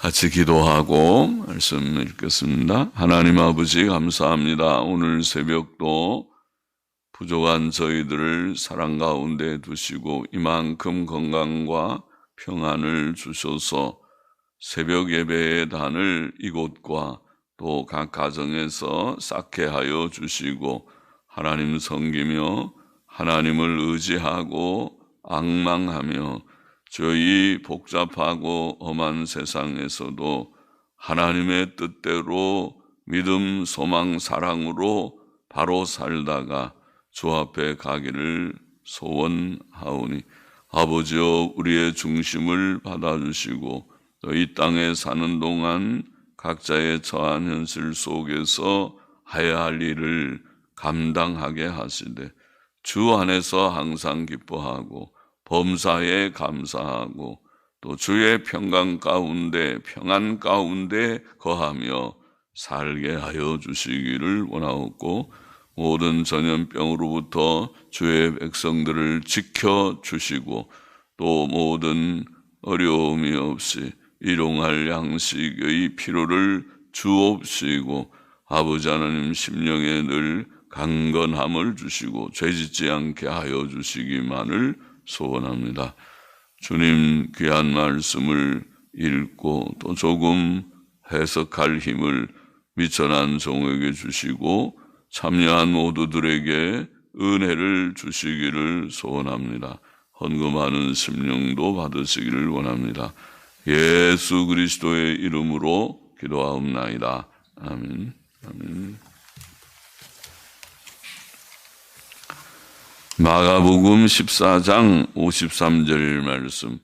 같이 기도하고 말씀 읽겠습니다. 하나님 아버지 감사합니다. 오늘 새벽도 부족한 저희들을 사랑 가운데 두시고 이만큼 건강과 평안을 주셔서 새벽 예배의 단을 이곳과 또 각 가정에서 쌓게 하여 주시고 하나님 섬기며 하나님을 의지하고 앙망하며 저희 복잡하고 험한 세상에서도 하나님의 뜻대로 믿음, 소망, 사랑으로 바로 살다가 주 앞에 가기를 소원하오니 아버지여 우리의 중심을 받아주시고 또 이 땅에 사는 동안 각자의 처한 현실 속에서 해야 할 일을 감당하게 하시되 주 안에서 항상 기뻐하고 범사에 감사하고 또 주의 평강 가운데 평안 가운데 거하며 살게 하여 주시기를 원하옵고 모든 전염병으로부터 주의 백성들을 지켜주시고 또 모든 어려움이 없이 일용할 양식의 필요를 주옵시고 아버지 하나님 심령에 늘 강건함을 주시고 죄짓지 않게 하여 주시기만을 소원합니다. 주님 귀한 말씀을 읽고 또 조금 해석할 힘을 미천한 종에게 주시고 참여한 모두들에게 은혜를 주시기를 소원합니다. 헌금하는 심령도 받으시기를 원합니다. 예수 그리스도의 이름으로 기도하옵나이다. 아멘. 아멘. 마가복음 14장 53절 말씀.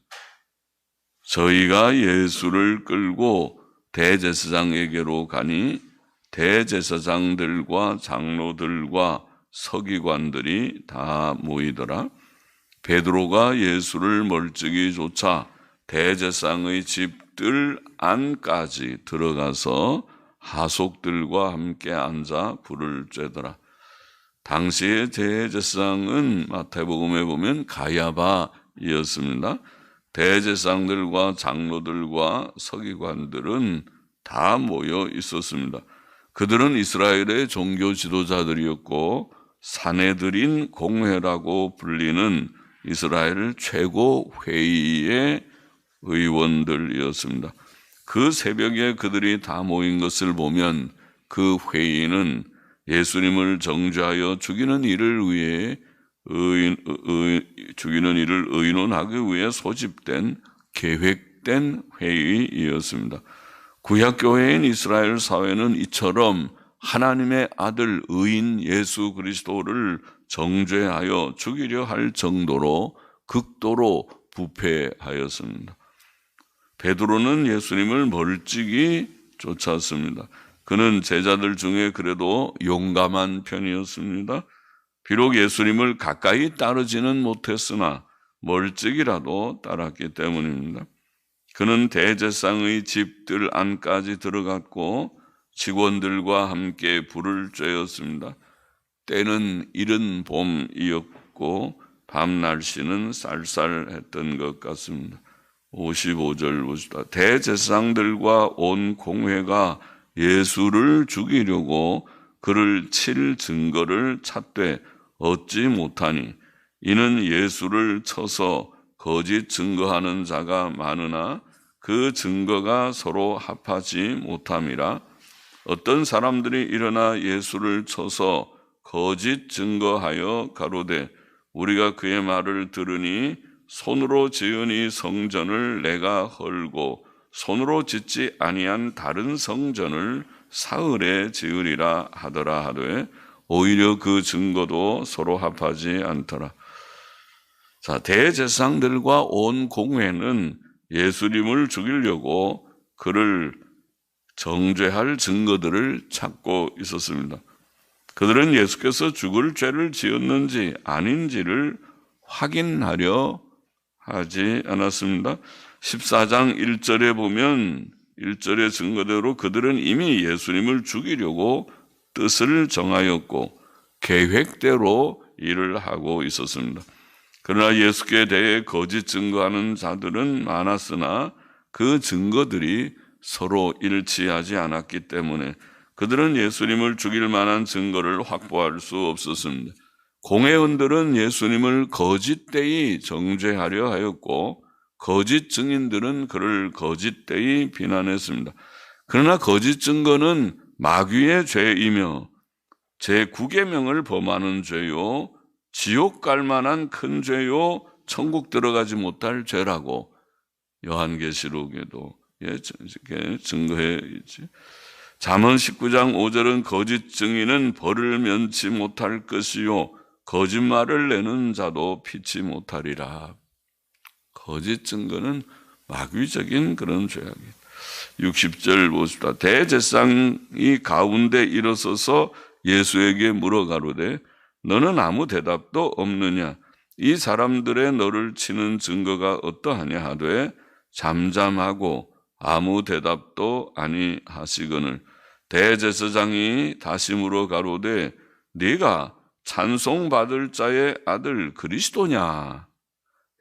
저희가 예수를 끌고 대제사장에게로 가니 대제사장들과 장로들과 서기관들이 다 모이더라. 베드로가 예수를 멀찍이 쫓아 대제사장의 집들 안까지 들어가서 하속들과 함께 앉아 불을 쬐더라. 당시의 대제사장은 마태복음에 보면 가야바이었습니다. 대제사장들과 장로들과 서기관들은 다 모여 있었습니다. 그들은 이스라엘의 종교 지도자들이었고 사내들인 공회라고 불리는 이스라엘 최고 회의의 의원들이었습니다. 그 새벽에 그들이 다 모인 것을 보면 그 회의는 예수님을 정죄하여 죽이는 일을 의논하기 위해 소집된 계획된 회의이었습니다. 구약교회인 이스라엘 사회는 이처럼 하나님의 아들 의인 예수 그리스도를 정죄하여 죽이려 할 정도로 극도로 부패하였습니다. 베드로는 예수님을 멀찍이 쫓았습니다. 그는 제자들 중에 그래도 용감한 편이었습니다. 비록 예수님을 가까이 따르지는 못했으나 멀찍이라도 따랐기 때문입니다. 그는 대제사장의 집들 안까지 들어갔고 직원들과 함께 불을 쬐었습니다. 때는 이른 봄이었고 밤 날씨는 쌀쌀했던 것 같습니다. 55절 보시다. 대제사장들과 온 공회가 예수를 죽이려고 그를 칠 증거를 찾되 얻지 못하니 이는 예수를 쳐서 거짓 증거하는 자가 많으나 그 증거가 서로 합하지 못함이라. 어떤 사람들이 일어나 예수를 쳐서 거짓 증거하여 가로되 우리가 그의 말을 들으니 손으로 지은 이 성전을 내가 헐고 손으로 짓지 아니한 다른 성전을 사흘에 지으리라 하더라 하되 오히려 그 증거도 서로 합하지 않더라. 자, 대제사장들과 온 공회는 예수님을 죽이려고 그를 정죄할 증거들을 찾고 있었습니다. 그들은 예수께서 죽을 죄를 지었는지 아닌지를 확인하려 하지 않았습니다. 14장 1절에 보면 1절의 증거대로 그들은 이미 예수님을 죽이려고 뜻을 정하였고 계획대로 일을 하고 있었습니다. 그러나 예수께 대해 거짓 증거하는 자들은 많았으나 그 증거들이 서로 일치하지 않았기 때문에 그들은 예수님을 죽일 만한 증거를 확보할 수 없었습니다. 공회원들은 예수님을 거짓되이 정죄하려 하였고 거짓 증인들은 그를 거짓되이 비난했습니다. 그러나 거짓 증거는 마귀의 죄이며 제9계명을 범하는 죄요, 지옥 갈 만한 큰 죄요, 천국 들어가지 못할 죄라고 요한계시록에도 증거해 있지. 잠언 19장 5절은 거짓 증인은 벌을 면치 못할 것이요 거짓말을 내는 자도 피치 못하리라. 거짓 증거는 마귀적인 그런 죄악이다. 60절 보십시다. 대제사장이 가운데 일어서서 예수에게 물어가로되 너는 아무 대답도 없느냐? 이 사람들의 너를 치는 증거가 어떠하냐 하되 잠잠하고 아무 대답도 아니하시거늘 대제사장이 다시 물어가로되 네가 찬송받을 자의 아들 그리스도냐?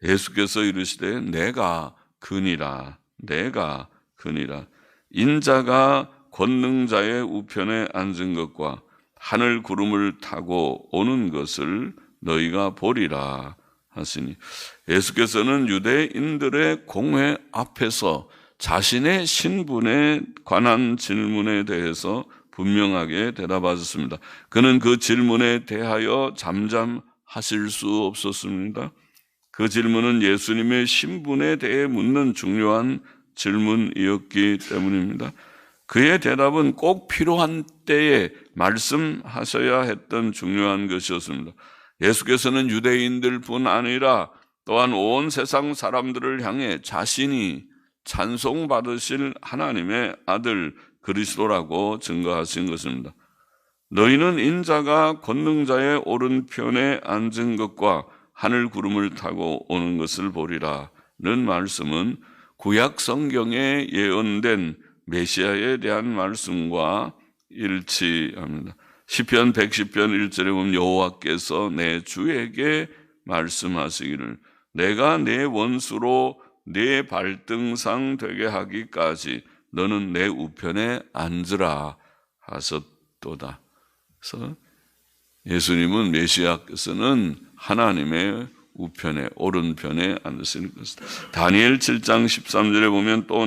예수께서 이르시되 내가 그니라. 내가 그니라. 인자가 권능자의 우편에 앉은 것과 하늘 구름을 타고 오는 것을 너희가 보리라 하시니 예수께서는 유대인들의 공회 앞에서 자신의 신분에 관한 질문에 대해서 분명하게 대답하셨습니다. 그는 그 질문에 대하여 잠잠하실 수 없었습니다. 그 질문은 예수님의 신분에 대해 묻는 중요한 질문이었기 때문입니다. 그의 대답은 꼭 필요한 때에 말씀하셔야 했던 중요한 것이었습니다. 예수께서는 유대인들뿐 아니라 또한 온 세상 사람들을 향해 자신이 찬송받으실 하나님의 아들 그리스도라고 증거하신 것입니다. 너희는 인자가 권능자의 오른편에 앉은 것과 하늘 구름을 타고 오는 것을 보리라는 말씀은 구약 성경에 예언된 메시아에 대한 말씀과 일치합니다. 시편 110편 1절에 보면 여호와께서 내 주에게 말씀하시기를 내가 내 원수로 내 발등상 되게 하기까지 너는 내 우편에 앉으라 하셨도다. 그래서 예수님은 메시아께서는 하나님의 우편에 오른편에 앉으시는 것이다. 다니엘 7장 13절에 보면 또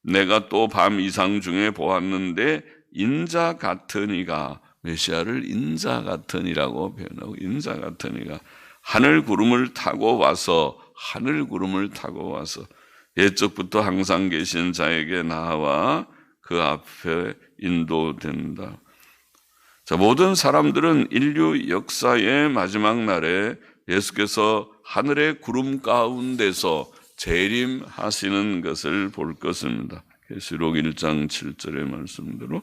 내가 또 밤 이상 중에 보았는데 인자 같은 이가 메시아를 인자 같은 이라고 표현하고 인자 같은 이가 하늘 구름을 타고 와서 옛적부터 항상 계신 자에게 나와 그 앞에 인도된다. 자, 모든 사람들은 인류 역사의 마지막 날에 예수께서 하늘의 구름 가운데서 재림하시는 것을 볼 것입니다. 계시록 1장 7절의 말씀대로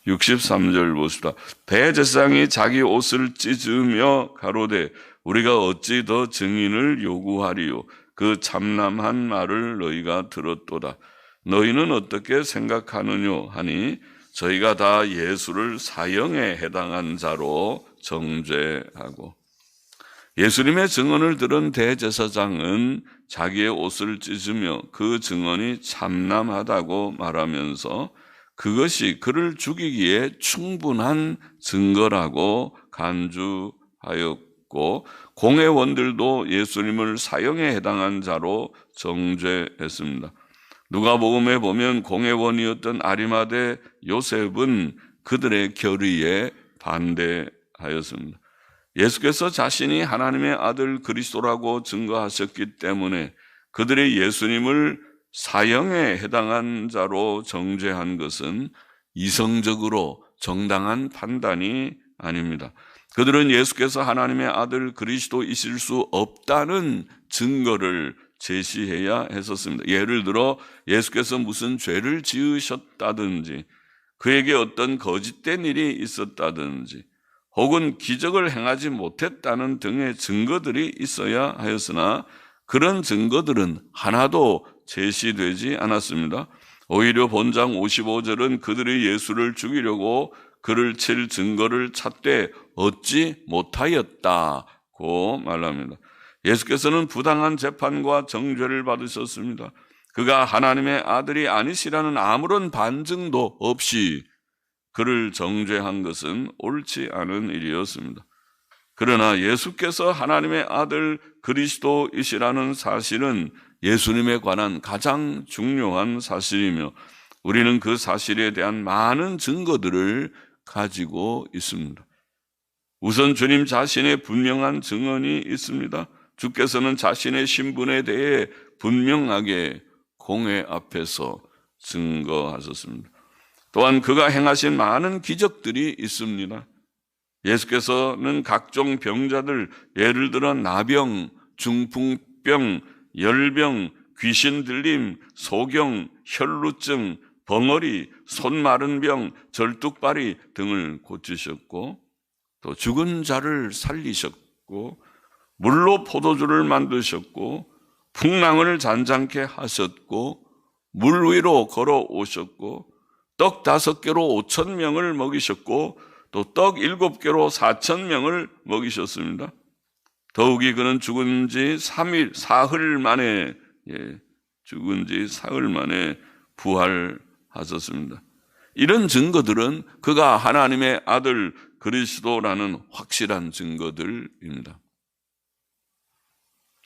63절 보시다. 대제사장이 자기 옷을 찢으며 가로되 우리가 어찌 더 증인을 요구하리요? 그 참남한 말을 너희가 들었도다. 너희는 어떻게 생각하느뇨? 하니 저희가 다 예수를 사형에 해당한 자로 정죄하고 예수님의 증언을 들은 대제사장은 자기의 옷을 찢으며 그 증언이 참남하다고 말하면서 그것이 그를 죽이기에 충분한 증거라고 간주하였고 공회원들도 예수님을 사형에 해당한 자로 정죄했습니다. 누가복음에 보면 공회원이었던 아리마대 요셉은 그들의 결의에 반대하였습니다. 예수께서 자신이 하나님의 아들 그리스도라고 증거하셨기 때문에 그들의 예수님을 사형에 해당한 자로 정죄한 것은 이성적으로 정당한 판단이 아닙니다. 그들은 예수께서 하나님의 아들 그리스도이실 수 없다는 증거를 제시해야 했었습니다. 예를 들어 예수께서 무슨 죄를 지으셨다든지 그에게 어떤 거짓된 일이 있었다든지 혹은 기적을 행하지 못했다는 등의 증거들이 있어야 하였으나 그런 증거들은 하나도 제시되지 않았습니다. 오히려 본장 55절은 그들이 예수를 죽이려고 그를 칠 증거를 찾되 얻지 못하였다고 말합니다. 예수께서는 부당한 재판과 정죄를 받으셨습니다. 그가 하나님의 아들이 아니시라는 아무런 반증도 없이 그를 정죄한 것은 옳지 않은 일이었습니다. 그러나 예수께서 하나님의 아들 그리스도이시라는 사실은 예수님에 관한 가장 중요한 사실이며 우리는 그 사실에 대한 많은 증거들을 가지고 있습니다. 우선 주님 자신의 분명한 증언이 있습니다. 주께서는 자신의 신분에 대해 분명하게 공회 앞에서 증거하셨습니다. 또한 그가 행하신 많은 기적들이 있습니다. 예수께서는 각종 병자들, 예를 들어 나병, 중풍병, 열병, 귀신 들림, 소경, 혈루증, 벙어리, 손 마른 병, 절뚝발이 등을 고치셨고 또 죽은 자를 살리셨고 물로 포도주를 만드셨고 풍랑을 잔잔케 하셨고 물 위로 걸어오셨고 떡 5개로 5,000명을 먹이셨고 또 떡 7개로 4,000명을 먹이셨습니다. 더욱이 그는 죽은 지 사흘 만에 부활하셨습니다. 이런 증거들은 그가 하나님의 아들 그리스도라는 확실한 증거들입니다.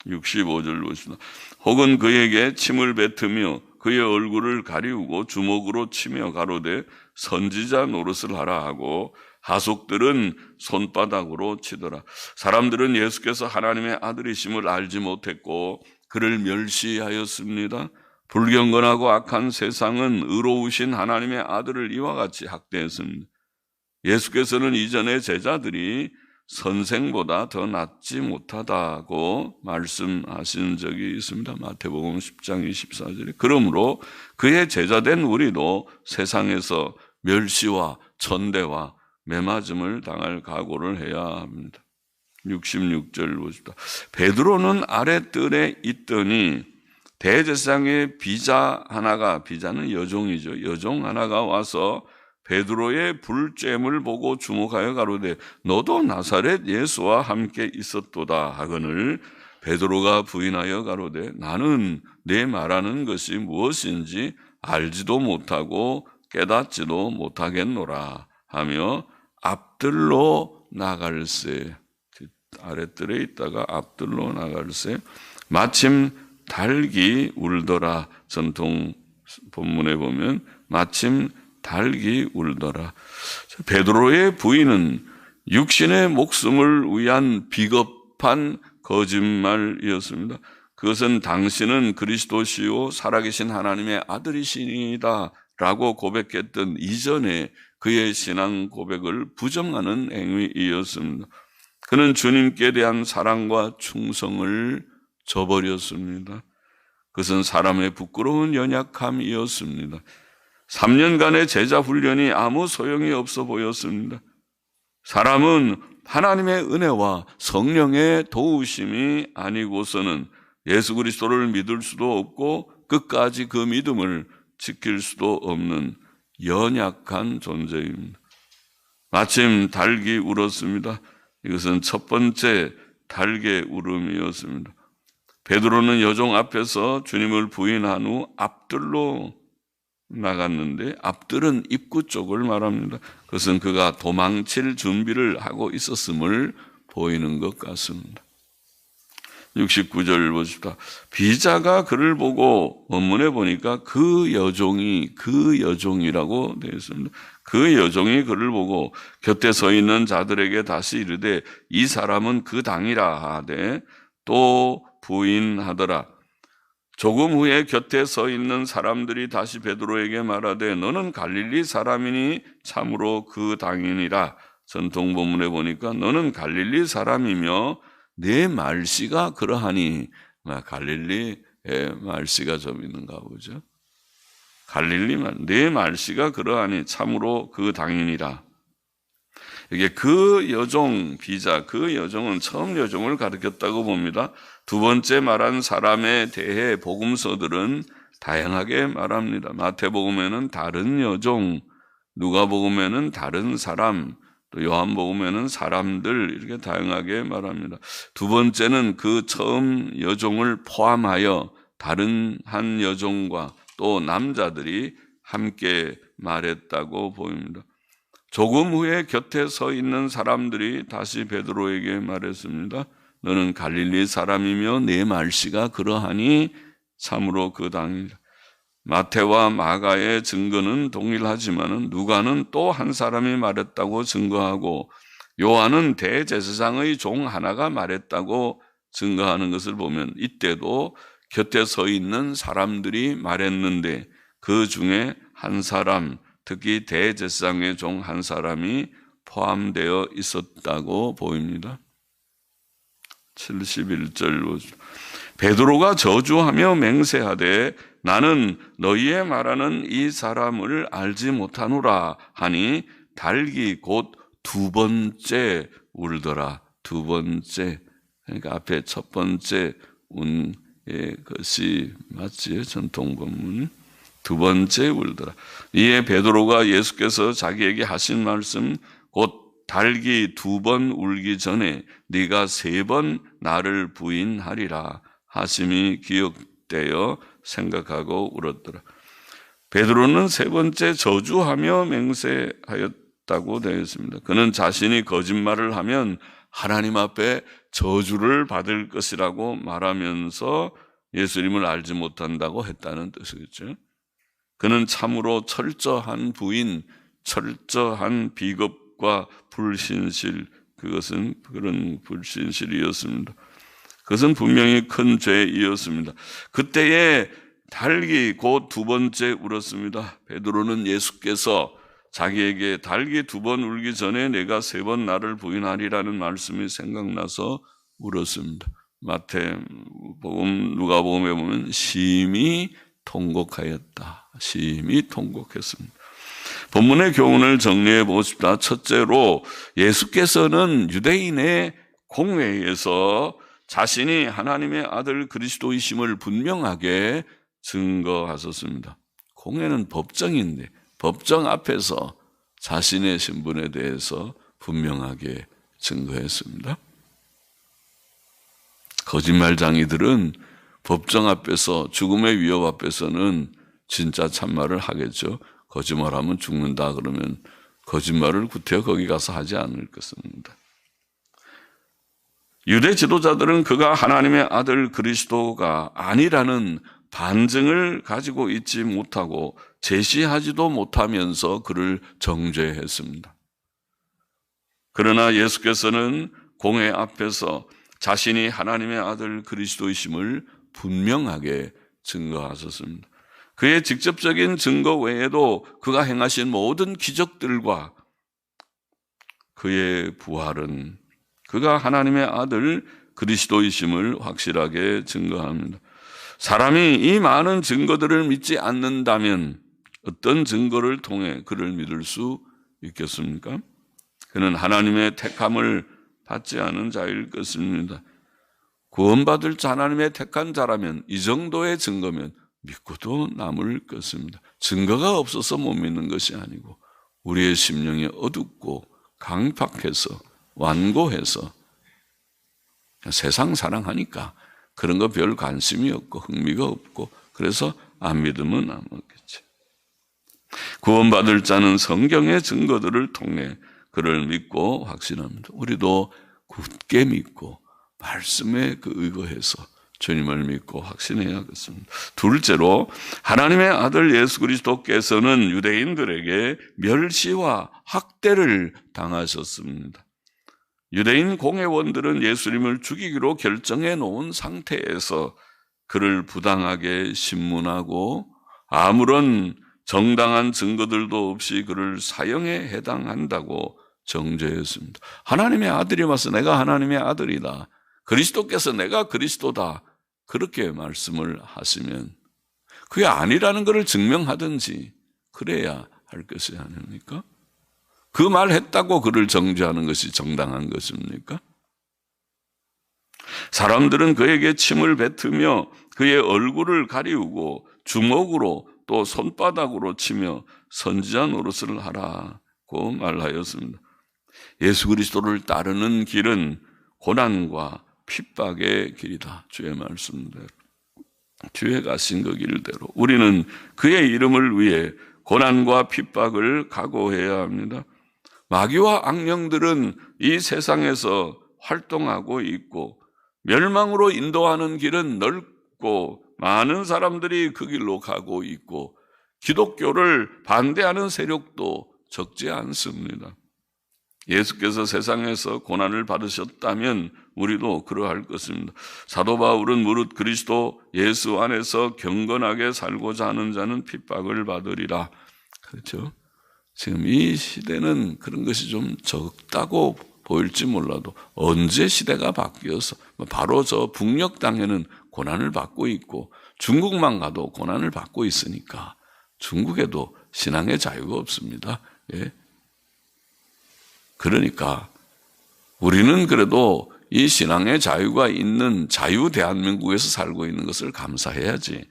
65절 보십니다. 혹은 그에게 침을 뱉으며 그의 얼굴을 가리우고 주먹으로 치며 가로되 선지자 노릇을 하라 하고 하속들은 손바닥으로 치더라. 사람들은 예수께서 하나님의 아들이심을 알지 못했고 그를 멸시하였습니다. 불경건하고 악한 세상은 의로우신 하나님의 아들을 이와 같이 학대했습니다. 예수께서는 이전에 제자들이 선생보다 더 낫지 못하다고 말씀하신 적이 있습니다. 마태복음 10장 24절에. 그러므로 그의 제자된 우리도 세상에서 멸시와 천대와 매맞음을 당할 각오를 해야 합니다. 66절 보십시다. 베드로는 아랫뜰에 있더니 대제사장의 비자는 여종이죠. 여종 하나가 와서 베드로의 불죄물 보고 주목하여 가로되 너도 나사렛 예수와 함께 있었도다 하거늘 베드로가 부인하여 가로되 나는 내 말하는 것이 무엇인지 알지도 못하고 깨닫지도 못하겠노라 하며 앞들로 나갈새 아랫뜰에 있다가 앞들로 나갈새 마침 닭이 울더라. 전통 본문에 보면 마침 닭이 울더라. 베드로의 부인은 육신의 목숨을 위한 비겁한 거짓말이었습니다. 그것은 당신은 그리스도시요 살아계신 하나님의 아들이시니다 라고 고백했던 이전에 그의 신앙 고백을 부정하는 행위이었습니다. 그는 주님께 대한 사랑과 충성을 저버렸습니다. 그것은 사람의 부끄러운 연약함이었습니다. 3년간의 제자 훈련이 아무 소용이 없어 보였습니다. 사람은 하나님의 은혜와 성령의 도우심이 아니고서는 예수 그리스도를 믿을 수도 없고 끝까지 그 믿음을 지킬 수도 없는 연약한 존재입니다. 마침 닭이 울었습니다. 이것은 첫 번째 닭의 울음이었습니다. 베드로는 여종 앞에서 주님을 부인한 후 앞뜰로 나갔는데 앞뜰은 입구 쪽을 말합니다. 그것은 그가 도망칠 준비를 하고 있었음을 보이는 것 같습니다. 69절 보십시다. 비자가 그를 보고 원문에 보니까 그 여종이라고 되어 있습니다. 그 여종이 그를 보고 곁에 서 있는 자들에게 다시 이르되 이 사람은 그 당이라 하되 또 부인하더라. 조금 후에 곁에 서 있는 사람들이 다시 베드로에게 말하되 너는 갈릴리 사람이니 참으로 그 당이니라. 전통 본문에 보니까 너는 갈릴리 사람이며 내 말씨가 그러하니 갈릴리의 말씨가 좀 있는가 보죠. 내 말씨가 그러하니 참으로 그 당이니라. 이게 그 여종 비자, 그 여종은 처음 여종을 가리켰다고 봅니다. 두 번째 말한 사람에 대해 복음서들은 다양하게 말합니다. 마태복음에는 다른 여종, 누가복음에는 다른 사람, 또 요한복음에는 사람들 이렇게 다양하게 말합니다. 두 번째는 그 처음 여종을 포함하여 다른 한 여종과 또 남자들이 함께 말했다고 보입니다. 조금 후에 곁에 서 있는 사람들이 다시 베드로에게 말했습니다. 너는 갈릴리 사람이며 내 말씨가 그러하니 참으로 그 당이다. 마태와 마가의 증거는 동일하지만 누가는 또 한 사람이 말했다고 증거하고 요한은 대제사장의 종 하나가 말했다고 증거하는 것을 보면 이때도 곁에 서 있는 사람들이 말했는데 그 중에 한 사람, 특히 대제사장의 종 한 사람이 포함되어 있었다고 보입니다. 71절 베드로가 저주하며 맹세하되 나는 너희의 말하는 이 사람을 알지 못하노라 하니 달기 곧 두 번째 울더라. 두 번째. 그러니까 앞에 첫 번째 운 것이 맞지요? 전통 본문. 두 번째 울더라. 이에 베드로가 예수께서 자기에게 하신 말씀 곧 달기 두 번 울기 전에 네가 세 번 나를 부인하리라 하심이 기억되어 생각하고 울었더라. 베드로는 세 번째 저주하며 맹세하였다고 되어 있습니다. 그는 자신이 거짓말을 하면 하나님 앞에 저주를 받을 것이라고 말하면서 예수님을 알지 못한다고 했다는 뜻이겠죠. 그는 참으로 철저한 부인, 철저한 비겁과 불신실, 그것은 그런 불신실이었습니다. 그것은 분명히 큰 죄이었습니다. 그때에 달기 곧 두 번째 울었습니다. 베드로는 예수께서 자기에게 달기 두 번 울기 전에 내가 세 번 나를 부인하리라는 말씀이 생각나서 울었습니다. 마태복음, 누가복음에 보면 심히 통곡하였다. 심히 통곡했습니다. 본문의 교훈을 정리해 보십시다. 첫째로 예수께서는 유대인의 공회에서 자신이 하나님의 아들 그리스도이심을 분명하게 증거하셨습니다. 공회는 법정인데 법정 앞에서 자신의 신분에 대해서 분명하게 증거했습니다. 거짓말장이들은 법정 앞에서 죽음의 위협 앞에서는 진짜 참말을 하겠죠. 거짓말하면 죽는다 그러면 거짓말을 구태여 거기 가서 하지 않을 것입니다. 유대 지도자들은 그가 하나님의 아들 그리스도가 아니라는 반증을 가지고 있지 못하고 제시하지도 못하면서 그를 정죄했습니다. 그러나 예수께서는 공회 앞에서 자신이 하나님의 아들 그리스도이심을 분명하게 증거하셨습니다. 그의 직접적인 증거 외에도 그가 행하신 모든 기적들과 그의 부활은 그가 하나님의 아들 그리스도이심을 확실하게 증거합니다. 사람이 이 많은 증거들을 믿지 않는다면 어떤 증거를 통해 그를 믿을 수 있겠습니까? 그는 하나님의 택함을 받지 않은 자일 것입니다. 구원받을 자 하나님의 택한 자라면 이 정도의 증거면 믿고도 남을 것입니다. 증거가 없어서 못 믿는 것이 아니고 우리의 심령이 어둡고 강팍해서 완고해서 세상 사랑하니까 그런 거 별 관심이 없고 흥미가 없고 그래서 안 믿으면 안 먹겠지. 구원받을 자는 성경의 증거들을 통해 그를 믿고 확신합니다. 우리도 굳게 믿고 말씀에 의거해서 주님을 믿고 확신해야겠습니다. 둘째로 하나님의 아들 예수 그리스도께서는 유대인들에게 멸시와 학대를 당하셨습니다. 유대인 공회원들은 예수님을 죽이기로 결정해 놓은 상태에서 그를 부당하게 신문하고 아무런 정당한 증거들도 없이 그를 사형에 해당한다고 정죄했습니다. 하나님의 아들이 와서 내가 하나님의 아들이다. 그리스도께서 내가 그리스도다. 그렇게 말씀을 하시면 그게 아니라는 것을 증명하든지 그래야 할 것이 아닙니까? 그 말 했다고 그를 정죄하는 것이 정당한 것입니까? 사람들은 그에게 침을 뱉으며 그의 얼굴을 가리우고 주먹으로 또 손바닥으로 치며 선지자 노릇을 하라고 말하였습니다. 예수 그리스도를 따르는 길은 고난과 핍박의 길이다. 주의 말씀대로. 주의 가신 그 길대로 우리는 그의 이름을 위해 고난과 핍박을 각오해야 합니다. 마귀와 악령들은 이 세상에서 활동하고 있고 멸망으로 인도하는 길은 넓고 많은 사람들이 그 길로 가고 있고 기독교를 반대하는 세력도 적지 않습니다. 예수께서 세상에서 고난을 받으셨다면 우리도 그러할 것입니다. 사도 바울은 무릇 그리스도 예수 안에서 경건하게 살고자 하는 자는 핍박을 받으리라. 그렇죠? 지금 이 시대는 그런 것이 좀 적다고 보일지 몰라도 언제 시대가 바뀌어서 바로 저 북녘 땅에는 고난을 받고 있고 중국만 가도 고난을 받고 있으니까 중국에도 신앙의 자유가 없습니다. 예. 그러니까 우리는 그래도 이 신앙의 자유가 있는 자유 대한민국에서 살고 있는 것을 감사해야지.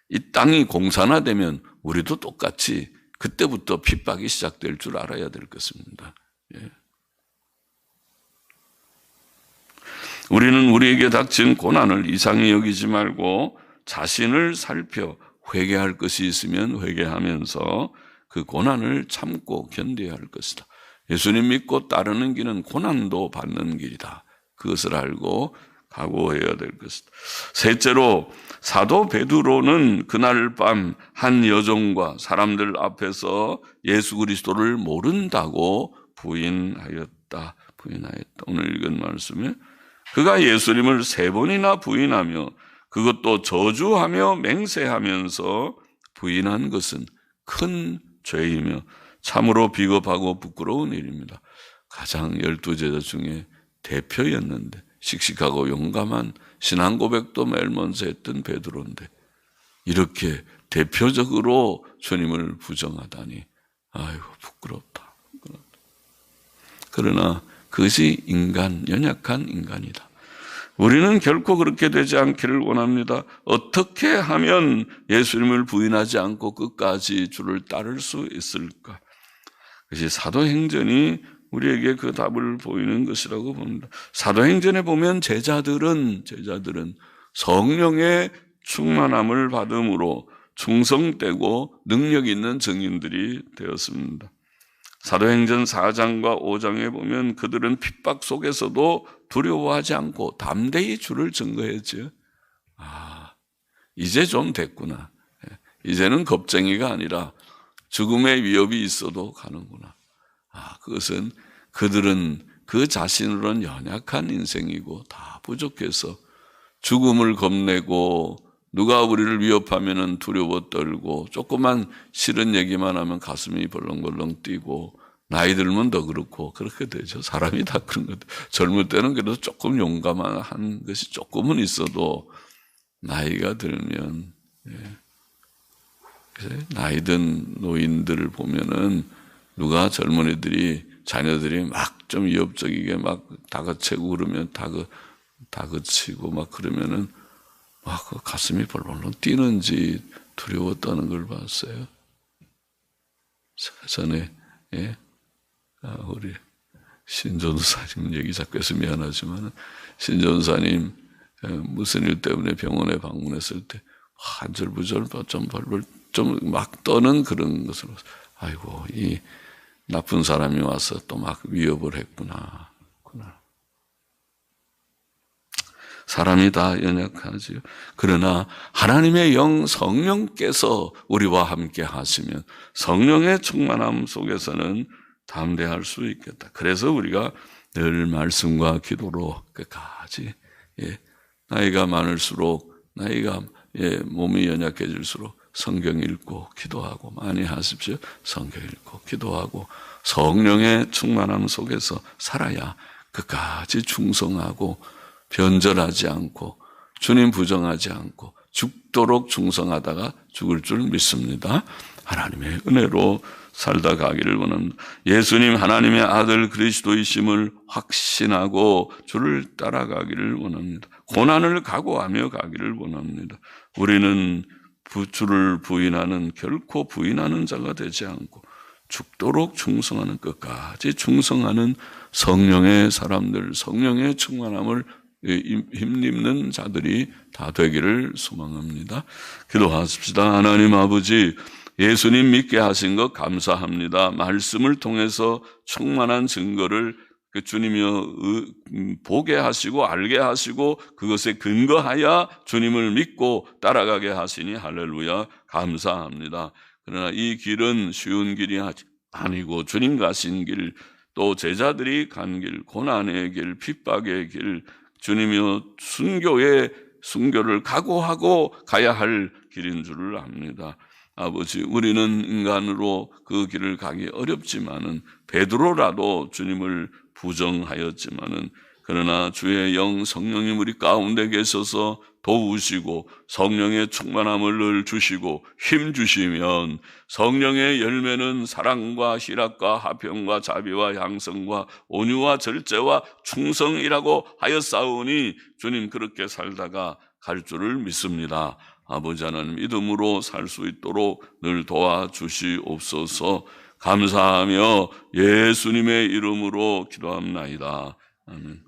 이 땅이 공산화되면 우리도 똑같이 그때부터 핍박이 시작될 줄 알아야 될 것입니다. 예. 우리는 우리에게 닥친 고난을 이상히 여기지 말고 자신을 살펴 회개할 것이 있으면 회개하면서 그 고난을 참고 견뎌야 할 것이다. 예수님 믿고 따르는 길은 고난도 받는 길이다. 그것을 알고 각오해야 될 것이다. 셋째로 사도 베드로는 그날 밤 한 여종과 사람들 앞에서 예수 그리스도를 모른다고 부인하였다. 오늘 읽은 말씀에 그가 예수님을 3번이나 부인하며 그것도 저주하며 맹세하면서 부인한 것은 큰 죄이며 참으로 비겁하고 부끄러운 일입니다. 가장 12제자 중에 대표였는데 씩씩하고 용감한 신앙 고백도 매일 먼저 했던 베드로인데 이렇게 대표적으로 주님을 부정하다니 아이고 부끄럽다. 그러나 그것이 연약한 인간이다. 우리는 결코 그렇게 되지 않기를 원합니다. 어떻게 하면 예수님을 부인하지 않고 끝까지 주를 따를 수 있을까? 그것이 사도행전이 우리에게 그 답을 보이는 것이라고 봅니다. 사도행전에 보면 제자들은 성령의 충만함을 받음으로 충성되고 능력 있는 증인들이 되었습니다. 사도행전 4장과 5장에 보면 그들은 핍박 속에서도 두려워하지 않고 담대히 주를 증거했죠. 이제 좀 됐구나. 이제는 겁쟁이가 아니라 죽음의 위협이 있어도 가는구나. 그것은 그들은 그 자신으로는 연약한 인생이고 다 부족해서 죽음을 겁내고 누가 우리를 위협하면 두려워 떨고 조그만 싫은 얘기만 하면 가슴이 벌렁벌렁 뛰고 나이 들면 더 그렇게 되죠. 사람이 다 그런 것 같아요. 젊을 때는 그래도 조금 용감한 것이 조금은 있어도 나이가 들면 나이 든 노인들을 보면은 누가 젊은이들이 자녀들이 막 좀 위협적이게 막 다그치고 그러면 다그치고 막 그러면은 막 그 가슴이 벌벌 뛰는지 두려워 떠는 걸 봤어요. 전에 우리 신전사님 얘기 자꾸 해서 미안하지만 신전사님 무슨 일 때문에 병원에 방문했을 때 한절부절 좀 벌벌 좀 막 떠는 그런 것을 아이고 이 나쁜 사람이 와서 또 막 위협을 했구나. 사람이 다 연약하지요. 그러나 하나님의 영 성령께서 우리와 함께 하시면 성령의 충만함 속에서는 담대할 수 있겠다. 그래서 우리가 늘 말씀과 기도로 끝까지 나이가 많을수록 몸이 연약해질수록 성경 읽고 기도하고 많이 하십시오. 성경 읽고 기도하고 성령의 충만함 속에서 살아야 끝까지 충성하고 변절하지 않고 주님 부정하지 않고 죽도록 충성하다가 죽을 줄 믿습니다. 하나님의 은혜로 살다 가기를 원합니다. 예수님 하나님의 아들 그리스도이심을 확신하고 주를 따라가기를 원합니다. 고난을 각오하며 가기를 원합니다. 우리는 주를 부인하는 결코 부인하는 자가 되지 않고 죽도록 충성하는 끝까지 충성하는 성령의 사람들, 성령의 충만함을 힘입는 자들이 다 되기를 소망합니다. 기도하십시다. 하나님 아버지, 예수님 믿게 하신 것 감사합니다. 말씀을 통해서 충만한 증거를 주님이여 보게 하시고 알게 하시고 그것에 근거하여 주님을 믿고 따라가게 하시니 할렐루야 감사합니다. 그러나 이 길은 쉬운 길이 아니고 주님 가신 길, 또 제자들이 간 길, 고난의 길, 핍박의 길, 주님이여 순교를 각오하고 가야 할 길인 줄을 압니다. 아버지, 우리는 인간으로 그 길을 가기 어렵지만은 베드로라도 주님을 부정하였지만은 그러나 주의 영 성령님 우리 가운데 계셔서 도우시고 성령의 충만함을 늘 주시고 힘 주시면 성령의 열매는 사랑과 희락과 화평과 자비와 양성과 온유와 절제와 충성이라고 하였사오니 주님 그렇게 살다가 갈 줄을 믿습니다. 아버지 하나님 믿음으로 살 수 있도록 늘 도와주시옵소서. 감사하며 예수님의 이름으로 기도합나이다. 아멘.